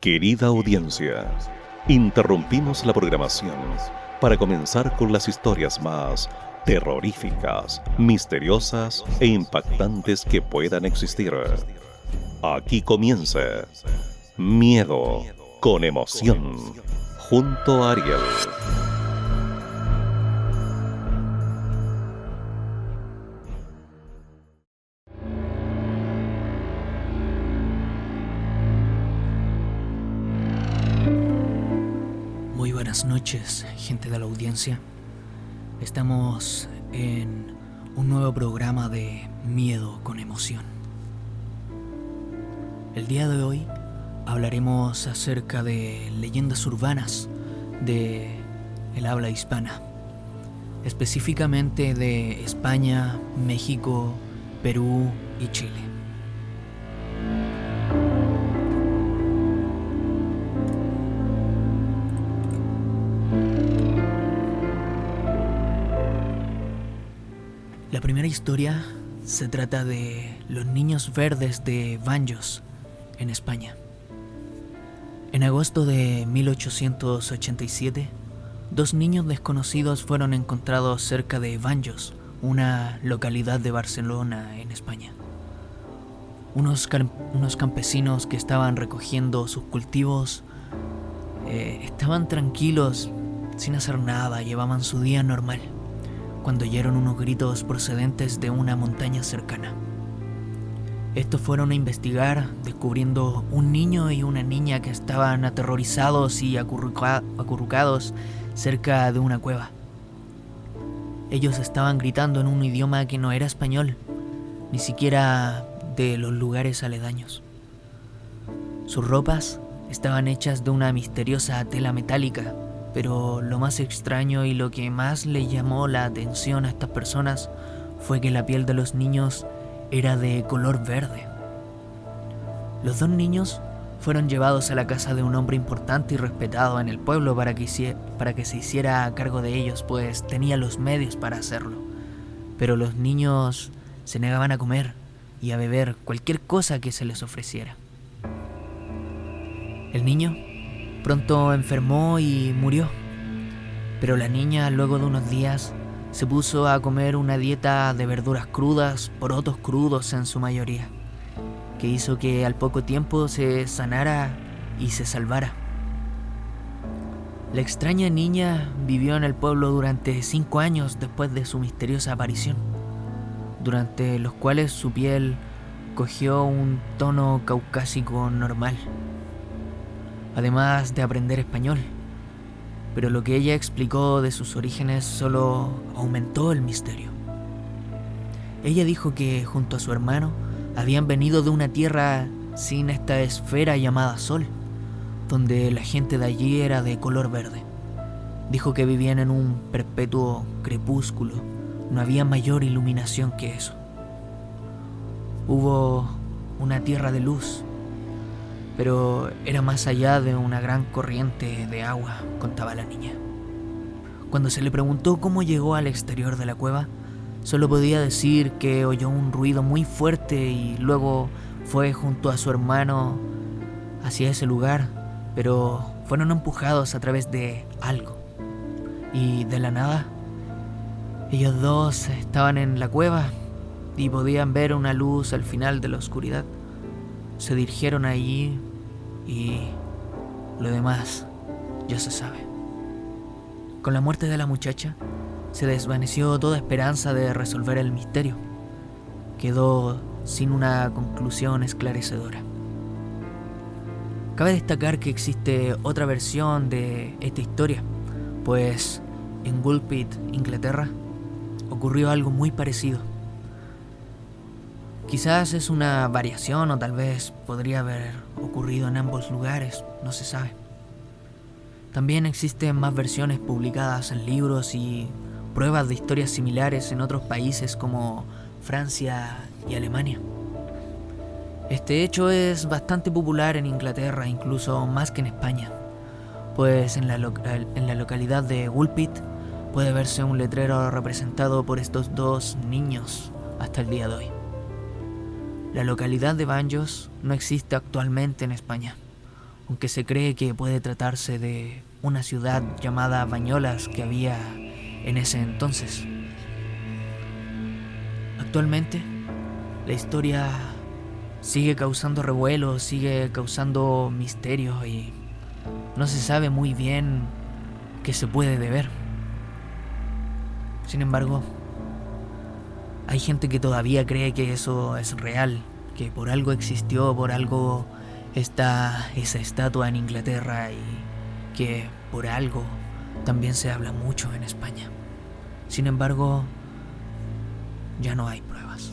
Querida audiencia, interrumpimos la programación para comenzar con las historias más terroríficas, misteriosas e impactantes que puedan existir. Aquí comienza Miedo con Emoción, junto a Ariel. Muy buenas noches, gente de la audiencia. Estamos en un nuevo programa de Miedo con Emoción. El día de hoy hablaremos acerca de leyendas urbanas de el habla hispana, específicamente de España, México, Perú y Chile. La primera historia se trata de los niños verdes de Banjos, en España. En agosto de 1887, dos niños desconocidos fueron encontrados cerca de Banjos, una localidad de Barcelona, en España. Unos campesinos que estaban recogiendo sus cultivos estaban tranquilos, sin hacer nada, llevaban su día normal, cuando oyeron unos gritos procedentes de una montaña cercana. Estos fueron a investigar, descubriendo un niño y una niña que estaban aterrorizados y acurrucados cerca de una cueva. Ellos estaban gritando en un idioma que no era español, ni siquiera de los lugares aledaños. Sus ropas estaban hechas de una misteriosa tela metálica, pero lo más extraño y lo que más le llamó la atención a estas personas fue que la piel de los niños era de color verde. Los dos niños fueron llevados a la casa de un hombre importante y respetado en el pueblo para que se hiciera cargo de ellos, pues tenía los medios para hacerlo. Pero los niños se negaban a comer y a beber cualquier cosa que se les ofreciera. El niño pronto enfermó y murió, pero la niña, luego de unos días, se puso a comer una dieta de verduras crudas, porotos crudos en su mayoría, que hizo que al poco tiempo se sanara y se salvara. La extraña niña vivió en el pueblo durante 5 años después de su misteriosa aparición, durante los cuales su piel cogió un tono caucásico normal, además de aprender español. Pero lo que ella explicó de sus orígenes solo aumentó el misterio. Ella dijo que junto a su hermano habían venido de una tierra sin esta esfera llamada Sol, donde la gente de allí era de color verde. Dijo que vivían en un perpetuo crepúsculo, no había mayor iluminación que eso. Hubo una tierra de luz, pero era más allá de una gran corriente de agua, contaba la niña. Cuando se le preguntó cómo llegó al exterior de la cueva, solo podía decir que oyó un ruido muy fuerte y luego fue junto a su hermano hacia ese lugar, pero fueron empujados a través de algo. Y de la nada, ellos dos estaban en la cueva y podían ver una luz al final de la oscuridad. Se dirigieron allí y lo demás ya se sabe. Con la muerte de la muchacha se desvaneció toda esperanza de resolver el misterio. Quedó sin una conclusión esclarecedora. Cabe destacar que existe otra versión de esta historia, pues en Woolpit, Inglaterra, ocurrió algo muy parecido. Quizás es una variación o tal vez podría haber ocurrido en ambos lugares, no se sabe. También existen más versiones publicadas en libros y pruebas de historias similares en otros países como Francia y Alemania. Este hecho es bastante popular en Inglaterra, incluso más que en España, pues en la localidad de Woolpit puede verse un letrero representado por estos dos niños hasta el día de hoy. La localidad de Banjos no existe actualmente en España, aunque se cree que puede tratarse de una ciudad llamada Bañolas que había en ese entonces. Actualmente, la historia sigue causando revuelo, sigue causando misterios y no se sabe muy bien qué se puede deber. Sin embargo, hay gente que todavía cree que eso es real, que por algo existió, por algo está esa estatua en Inglaterra y que por algo también se habla mucho en España. Sin embargo, ya no hay pruebas.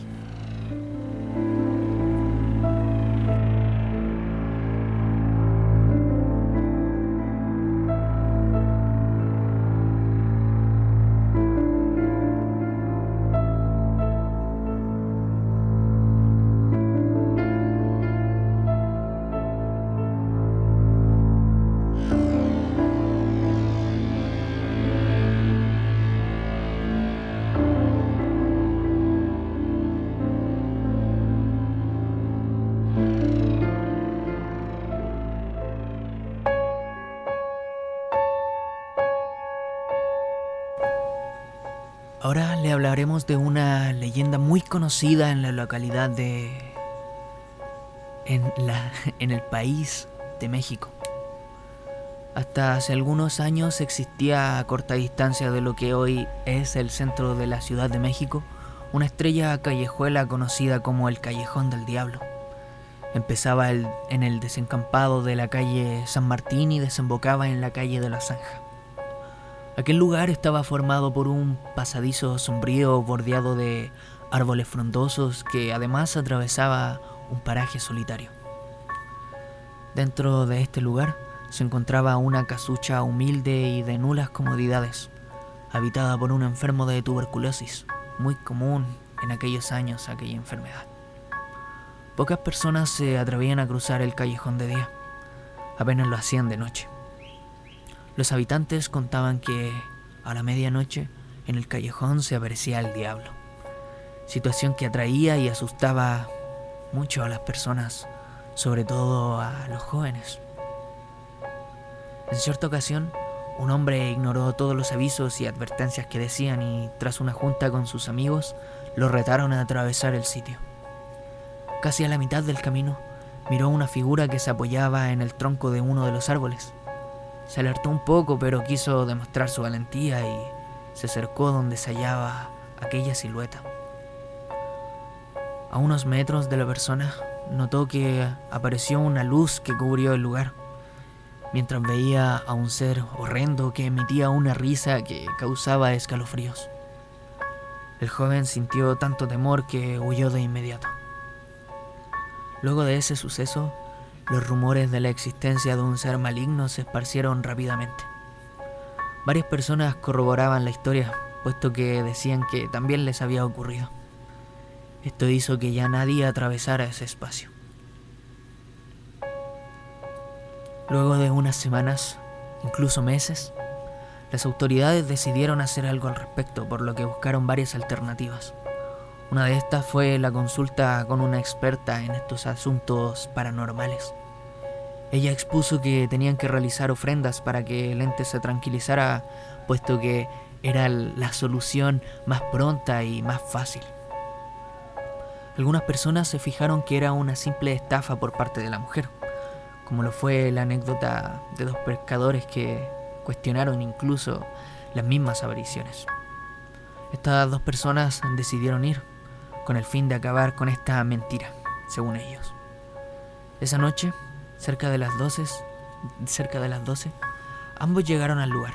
Ahora le hablaremos de una leyenda muy conocida en la localidad en el país de México. Hasta hace algunos años existía a corta distancia de lo que hoy es el centro de la Ciudad de México, una estrella callejuela conocida como el Callejón del Diablo. Empezaba en el desencampado de la calle San Martín y desembocaba en la calle de la Zanja. Aquel lugar estaba formado por un pasadizo sombrío bordeado de árboles frondosos que además atravesaba un paraje solitario. Dentro de este lugar se encontraba una casucha humilde y de nulas comodidades, habitada por un enfermo de tuberculosis, muy común en aquellos años aquella enfermedad. Pocas personas se atrevían a cruzar el callejón de día, apenas lo hacían de noche. Los habitantes contaban que a la medianoche en el callejón se aparecía el diablo, situación que atraía y asustaba mucho a las personas, sobre todo a los jóvenes. En cierta ocasión, un hombre ignoró todos los avisos y advertencias que decían y tras una junta con sus amigos, lo retaron a atravesar el sitio. Casi a la mitad del camino, miró una figura que se apoyaba en el tronco de uno de los árboles. Se alertó un poco, pero quiso demostrar su valentía y se acercó donde se hallaba aquella silueta. A unos metros de la persona, notó que apareció una luz que cubrió el lugar, mientras veía a un ser horrendo que emitía una risa que causaba escalofríos. El joven sintió tanto temor que huyó de inmediato. Luego de ese suceso, los rumores de la existencia de un ser maligno se esparcieron rápidamente. Varias personas corroboraban la historia, puesto que decían que también les había ocurrido. Esto hizo que ya nadie atravesara ese espacio. Luego de unas semanas, incluso meses, las autoridades decidieron hacer algo al respecto, por lo que buscaron varias alternativas. Una de estas fue la consulta con una experta en estos asuntos paranormales. Ella expuso que tenían que realizar ofrendas para que el ente se tranquilizara, puesto que era la solución más pronta y más fácil. Algunas personas se fijaron que era una simple estafa por parte de la mujer, como lo fue la anécdota de dos pescadores que cuestionaron incluso las mismas apariciones. Estas dos personas decidieron ir, con el fin de acabar con esta mentira, según ellos. Esa noche, cerca de las 12, ambos llegaron al lugar.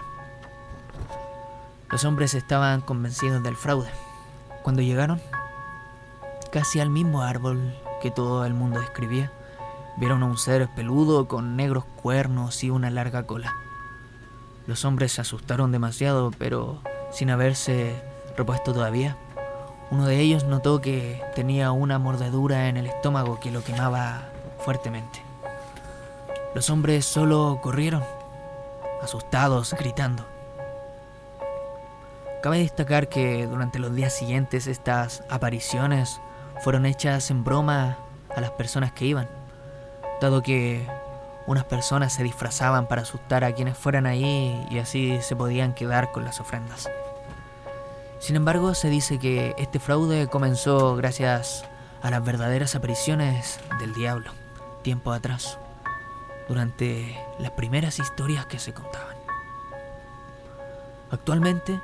Los hombres estaban convencidos del fraude. Cuando llegaron, casi al mismo árbol que todo el mundo describía, vieron a un ser peludo con negros cuernos y una larga cola. Los hombres se asustaron demasiado, pero sin haberse repuesto todavía, uno de ellos notó que tenía una mordedura en el estómago que lo quemaba fuertemente. Los hombres solo corrieron, asustados, gritando. Cabe destacar que durante los días siguientes estas apariciones fueron hechas en broma a las personas que iban, dado que unas personas se disfrazaban para asustar a quienes fueran ahí y así se podían quedar con las ofrendas. Sin embargo, se dice que este fraude comenzó gracias a las verdaderas apariciones del diablo, tiempo atrás, durante las primeras historias que se contaban. Actualmente,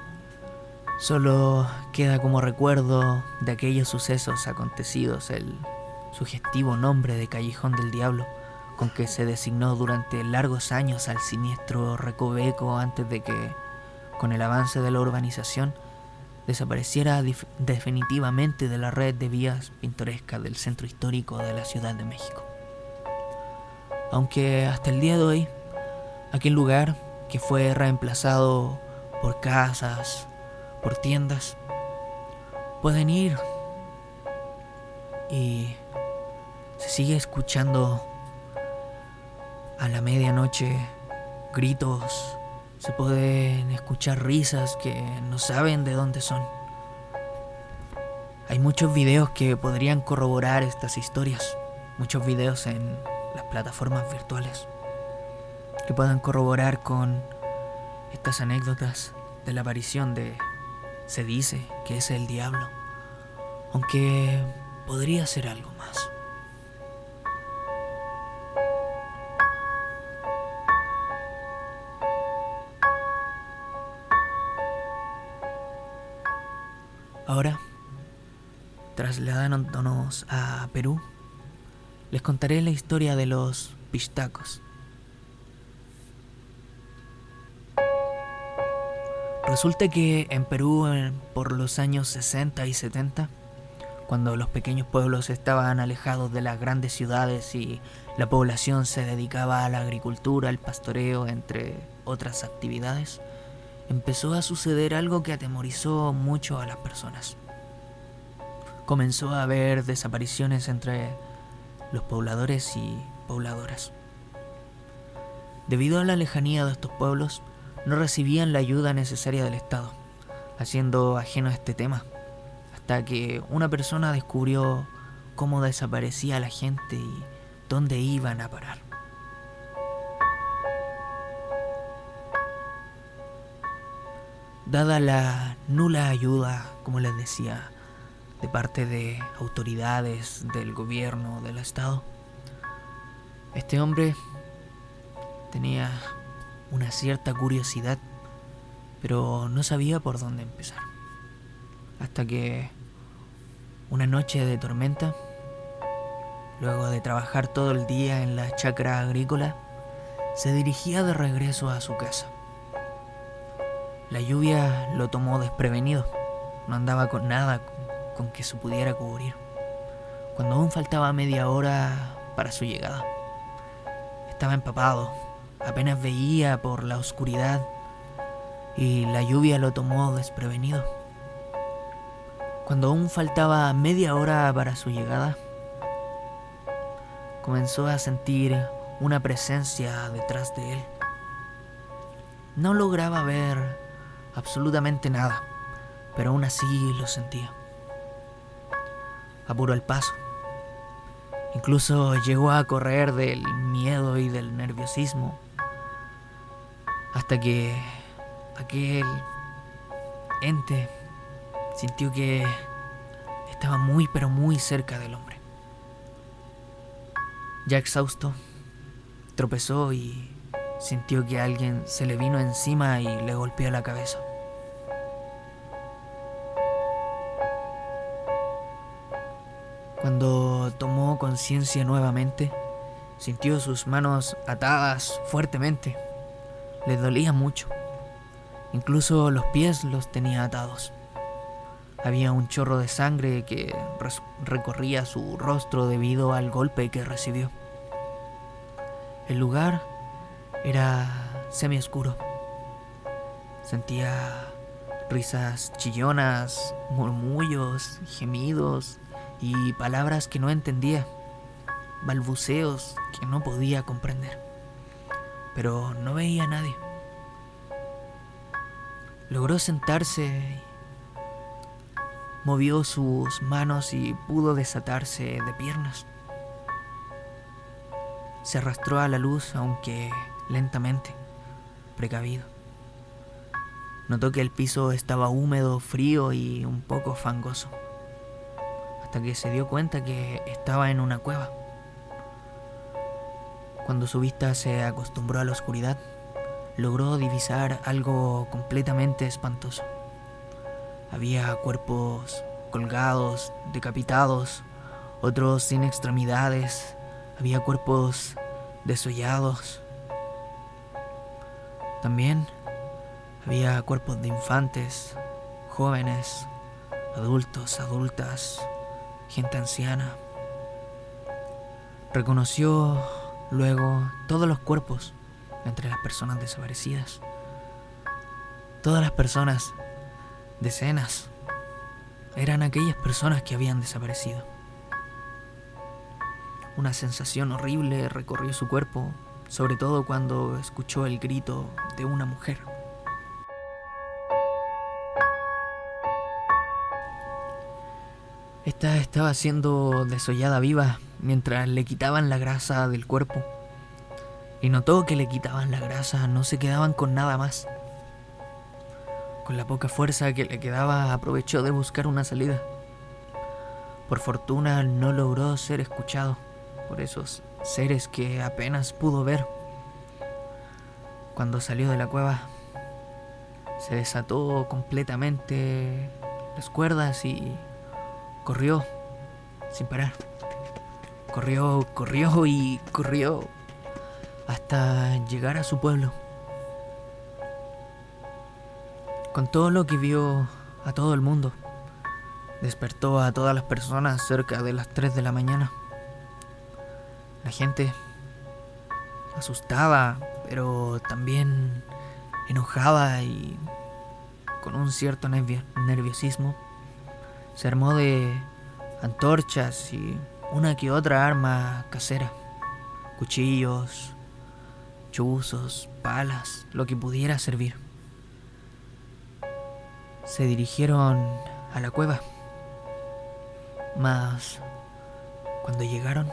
solo queda como recuerdo de aquellos sucesos acontecidos el sugestivo nombre de Callejón del Diablo, con que se designó durante largos años al siniestro recoveco antes de que, con el avance de la urbanización, desapareciera definitivamente de la red de vías pintorescas del centro histórico de la Ciudad de México. Aunque hasta el día de hoy, aquel lugar que fue reemplazado por casas, por tiendas, pueden ir y se sigue escuchando a la medianoche gritos, se pueden escuchar risas que no saben de dónde son. Hay muchos videos que podrían corroborar estas historias, muchos videos en las plataformas virtuales que puedan corroborar con estas anécdotas de la aparición de, se dice que es el diablo, aunque podría ser algo más. Ahora, trasladándonos a Perú, les contaré la historia de los pixtacos. Resulta que en Perú, por los años 60 y 70, cuando los pequeños pueblos estaban alejados de las grandes ciudades y la población se dedicaba a la agricultura, al pastoreo, entre otras actividades, empezó a suceder algo que atemorizó mucho a las personas. Comenzó a haber desapariciones entre los pobladores y pobladoras. Debido a la lejanía de estos pueblos, no recibían la ayuda necesaria del Estado, haciendo ajeno a este tema, hasta que una persona descubrió cómo desaparecía la gente y dónde iban a parar. Dada la nula ayuda, como les decía, de parte de autoridades del gobierno, del Estado, este hombre tenía una cierta curiosidad, pero no sabía por dónde empezar. Hasta que una noche de tormenta, luego de trabajar todo el día en la chacra agrícola, se dirigía de regreso a su casa. La lluvia lo tomó desprevenido, no andaba con nada con que se pudiera cubrir, cuando aún faltaba media hora para su llegada. Estaba empapado, apenas veía por la oscuridad y la lluvia lo tomó desprevenido. Cuando aún faltaba media hora para su llegada, comenzó a sentir una presencia detrás de él. No lograba ver absolutamente nada, pero aún así lo sentía. Apuró el paso. Incluso llegó a correr del miedo y del nerviosismo, hasta que aquel ente sintió que estaba muy pero muy cerca del hombre. Ya exhausto, tropezó y sintió que alguien se le vino encima y le golpeó la cabeza. Cuando tomó conciencia nuevamente, sintió sus manos atadas fuertemente. Le dolía mucho. Incluso los pies los tenía atados. Había un chorro de sangre que recorría su rostro debido al golpe que recibió. El lugar era semioscuro. Sentía risas chillonas, murmullos, gemidos y palabras que no entendía, balbuceos que no podía comprender, pero no veía a nadie. Logró sentarse, movió sus manos y pudo desatarse de piernas. Se arrastró a la luz, aunque lentamente, precavido. Notó que el piso estaba húmedo, frío y un poco fangoso, hasta que se dio cuenta que estaba en una cueva. Cuando su vista se acostumbró a la oscuridad, logró divisar algo completamente espantoso. Había cuerpos colgados, decapitados, otros sin extremidades. Había cuerpos desollados. También había cuerpos de infantes, jóvenes, adultos, adultas, gente anciana. Reconoció luego todos los cuerpos entre las personas desaparecidas. Todas las personas, decenas, eran aquellas personas que habían desaparecido. Una sensación horrible recorrió su cuerpo, sobre todo cuando escuchó el grito de una mujer. Esta estaba siendo desollada viva mientras le quitaban la grasa del cuerpo. Y notó que le quitaban la grasa, no se quedaban con nada más. Con la poca fuerza que le quedaba, aprovechó de buscar una salida. Por fortuna no logró ser escuchado por esos seres que apenas pudo ver. Cuando salió de la cueva, se desató completamente las cuerdas y corrió sin parar. Corrió y corrió hasta llegar a su pueblo. Contó lo que vio a todo el mundo. Despertó a todas las personas cerca de las 3 de la mañana. La gente, asustada, pero también enojada y con un cierto nerviosismo, se armó de antorchas y una que otra arma casera, cuchillos, chuzos, palas, lo que pudiera servir. Se dirigieron a la cueva, mas cuando llegaron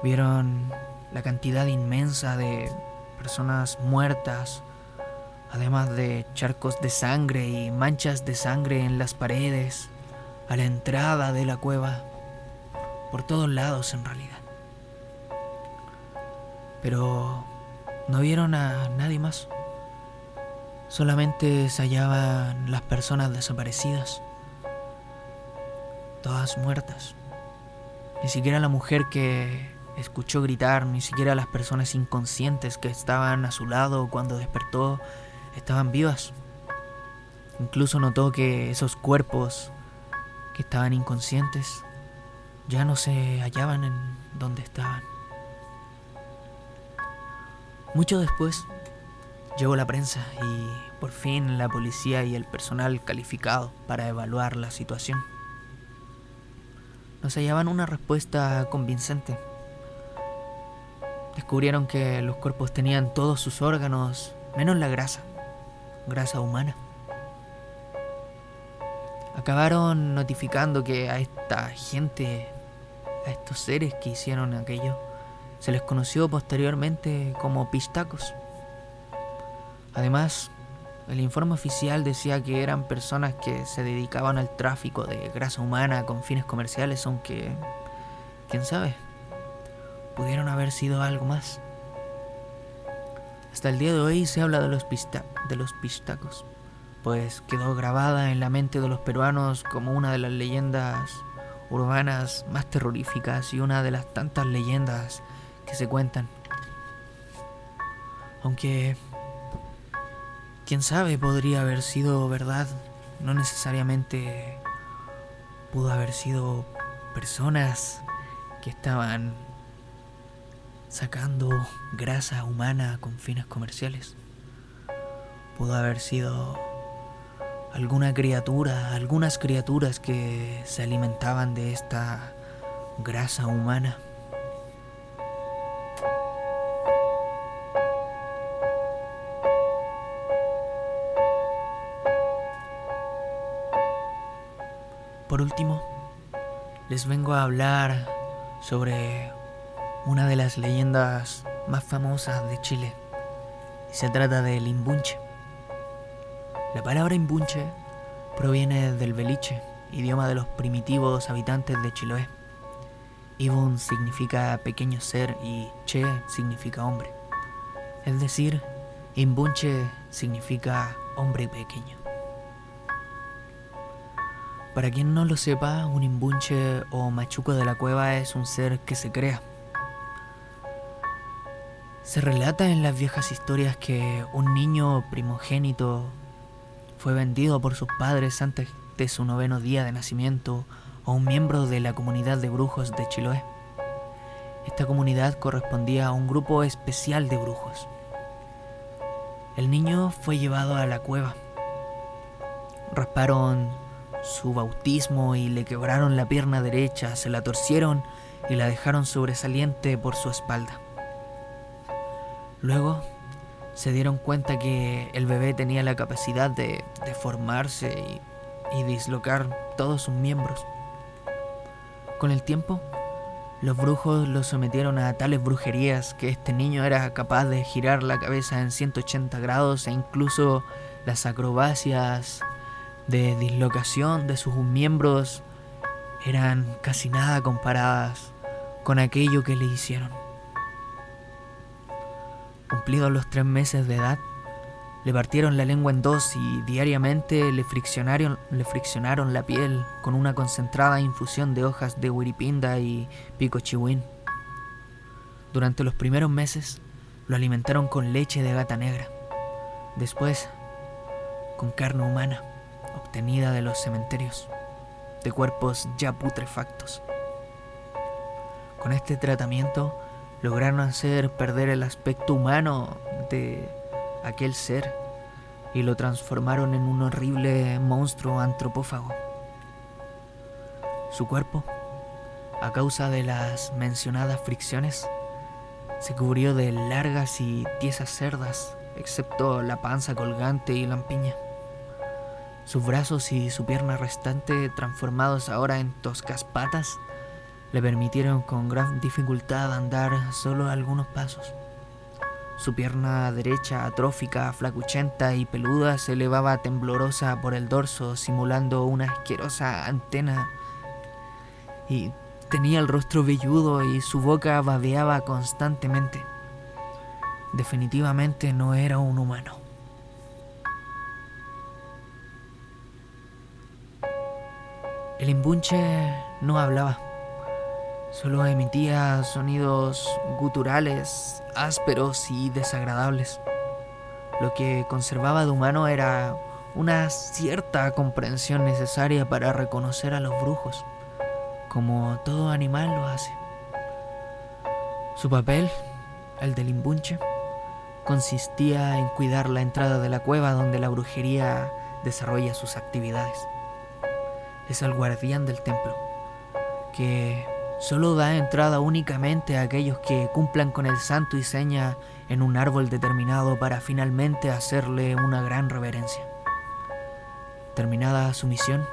vieron la cantidad inmensa de personas muertas, además de charcos de sangre y manchas de sangre en las paredes, a la entrada de la cueva, por todos lados en realidad. Pero no vieron a nadie más. Solamente se hallaban las personas desaparecidas, todas muertas. Ni siquiera la mujer que escuchó gritar, ni siquiera las personas inconscientes que estaban a su lado cuando despertó estaban vivas. Incluso notó que esos cuerpos que estaban inconscientes ya no se hallaban en donde estaban. Mucho después llegó la prensa y por fin la policía y el personal calificado para evaluar la situación. No se hallaban una respuesta convincente. Descubrieron que los cuerpos tenían todos sus órganos, menos la grasa humana. Acabaron notificando que a esta gente, a estos seres que hicieron aquello, se les conoció posteriormente como pistacos. Además, el informe oficial decía que eran personas que se dedicaban al tráfico de grasa humana con fines comerciales, aunque, quién sabe, pudieron haber sido algo más. Hasta el día de hoy se habla de los pistacos, pues quedó grabada en la mente de los peruanos como una de las leyendas urbanas más terroríficas y una de las tantas leyendas que se cuentan. Aunque, quién sabe, podría haber sido verdad. No necesariamente pudo haber sido personas que estaban sacando grasa humana con fines comerciales. Pudo haber sido algunas criaturas que se alimentaban de esta grasa humana. Por último, les vengo a hablar sobre una de las leyendas más famosas de Chile, y se trata del imbunche. La palabra imbunche proviene del beliche, idioma de los primitivos habitantes de Chiloé. Ibun significa pequeño ser y che significa hombre. Es decir, imbunche significa hombre pequeño. Para quien no lo sepa, un imbunche o machuco de la cueva es un ser que se crea. Se relata en las viejas historias que un niño primogénito fue vendido por sus padres antes de su 9º día de nacimiento a un miembro de la comunidad de brujos de Chiloé. Esta comunidad correspondía a un grupo especial de brujos. El niño fue llevado a la cueva. Rasparon su bautismo y le quebraron la pierna derecha, se la torcieron y la dejaron sobresaliente por su espalda. Luego se dieron cuenta que el bebé tenía la capacidad de deformarse y dislocar todos sus miembros. Con el tiempo, los brujos lo sometieron a tales brujerías que este niño era capaz de girar la cabeza en 180 grados e incluso las acrobacias de dislocación de sus miembros eran casi nada comparadas con aquello que le hicieron. Cumplidos los 3 meses de edad, le partieron la lengua en 2 y diariamente le friccionaron la piel con una concentrada infusión de hojas de huiripinda y pico chihuín. Durante los primeros meses lo alimentaron con leche de gata negra, después con carne humana obtenida de los cementerios, de cuerpos ya putrefactos. Con este tratamiento lograron hacer perder el aspecto humano de aquel ser y lo transformaron en un horrible monstruo antropófago. Su cuerpo, a causa de las mencionadas fricciones, se cubrió de largas y tiesas cerdas, excepto la panza colgante y lampiña. Sus brazos y su pierna restante, transformados ahora en toscas patas, le permitieron con gran dificultad andar solo algunos pasos. Su pierna derecha, atrófica, flacuchenta y peluda, se elevaba temblorosa por el dorso, simulando una asquerosa antena, y tenía el rostro velludo y su boca babeaba constantemente. Definitivamente no era un humano. El imbunche no hablaba. Solo emitía sonidos guturales, ásperos y desagradables. Lo que conservaba de humano era una cierta comprensión necesaria para reconocer a los brujos, como todo animal lo hace. Su papel, el del imbunche, consistía en cuidar la entrada de la cueva donde la brujería desarrolla sus actividades. Es el guardián del templo, que solo da entrada únicamente a aquellos que cumplan con el santo y seña en un árbol determinado para finalmente hacerle una gran reverencia. Terminada su misión,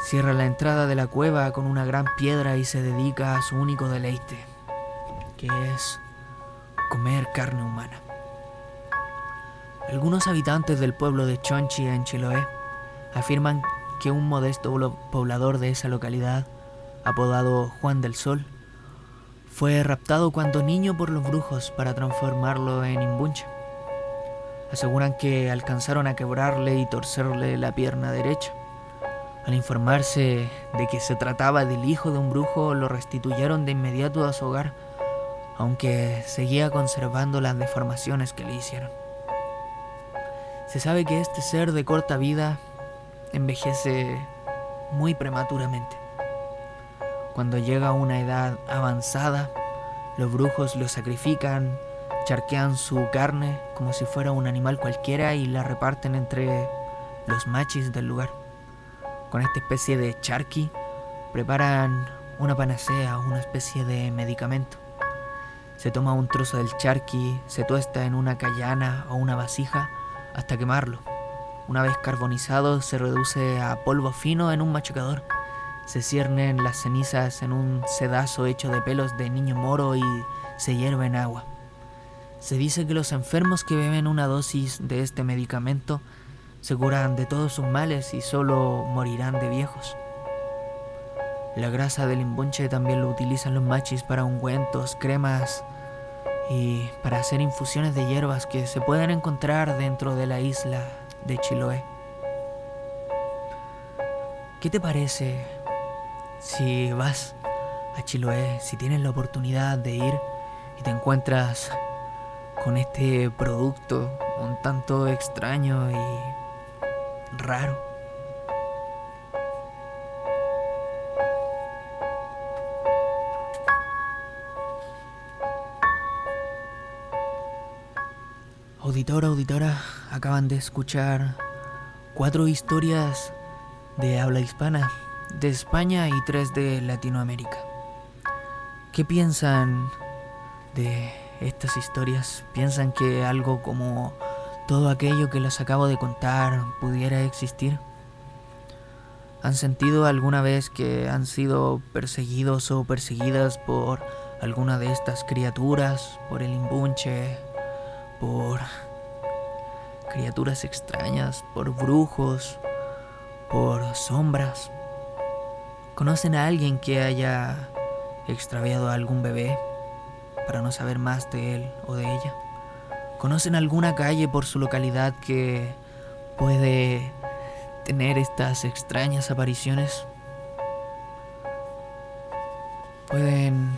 cierra la entrada de la cueva con una gran piedra y se dedica a su único deleite, que es comer carne humana. Algunos habitantes del pueblo de Chonchi en Chiloé afirman que un modesto poblador de esa localidad, apodado Juan del Sol, fue raptado cuando niño por los brujos para transformarlo en imbunche. Aseguran que alcanzaron a quebrarle y torcerle la pierna derecha. Al informarse de que se trataba del hijo de un brujo, lo restituyeron de inmediato a su hogar, aunque seguía conservando las deformaciones que le hicieron. Se sabe que este ser de corta vida envejece muy prematuramente. Cuando llega a una edad avanzada, los brujos lo sacrifican, charquean su carne como si fuera un animal cualquiera y la reparten entre los machis del lugar. Con esta especie de charqui preparan una panacea, una especie de medicamento. Se toma un trozo del charqui, se tuesta en una cayana o una vasija hasta quemarlo. Una vez carbonizado se reduce a polvo fino en un machacador se ciernen las cenizas en un sedazo hecho de pelos de niño moro y se hierve en agua. Se dice que los enfermos que beben una dosis de este medicamento se curan de todos sus males y solo morirán de viejos. La grasa del imbunche también lo utilizan los machis para ungüentos, cremas y para hacer infusiones de hierbas que se pueden encontrar dentro de la isla de Chiloé. ¿Qué te parece si vas a Chiloé, si tienes la oportunidad de ir y te encuentras con este producto un tanto extraño y raro? Auditora, acaban de escuchar 4 historias de habla hispana, de España y 3 de Latinoamérica. ¿Qué piensan de estas historias? ¿Piensan que algo como todo aquello que les acabo de contar pudiera existir? ¿Han sentido alguna vez que han sido perseguidos o perseguidas por alguna de estas criaturas, por el imbunche, por criaturas extrañas, por brujos, por sombras? ¿Conocen a alguien que haya extraviado a algún bebé para no saber más de él o de ella? ¿Conocen alguna calle por su localidad que puede tener estas extrañas apariciones? ¿Pueden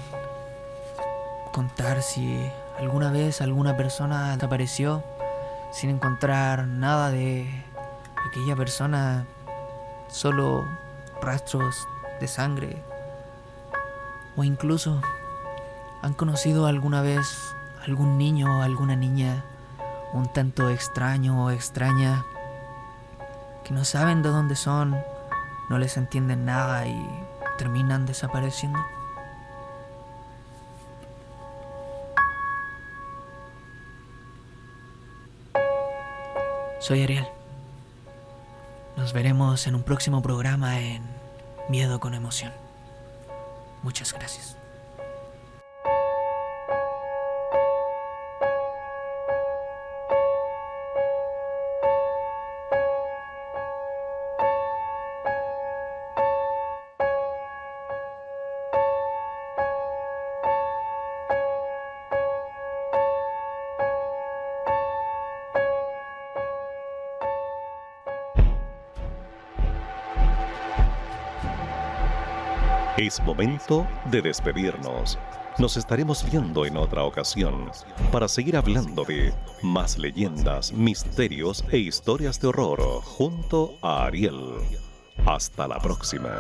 contar si alguna vez alguna persona desapareció sin encontrar nada de aquella persona, solo rastros de sangre? O incluso, ¿han conocido alguna vez algún niño o alguna niña un tanto extraño o extraña que no saben de dónde son, no les entienden nada y terminan desapareciendo? Soy Ariel. Nos veremos en un próximo programa en Miedo con Emoción. Muchas gracias. Es momento de despedirnos. Nos estaremos viendo en otra ocasión para seguir hablando de más leyendas, misterios e historias de horror junto a Ariel. Hasta la próxima.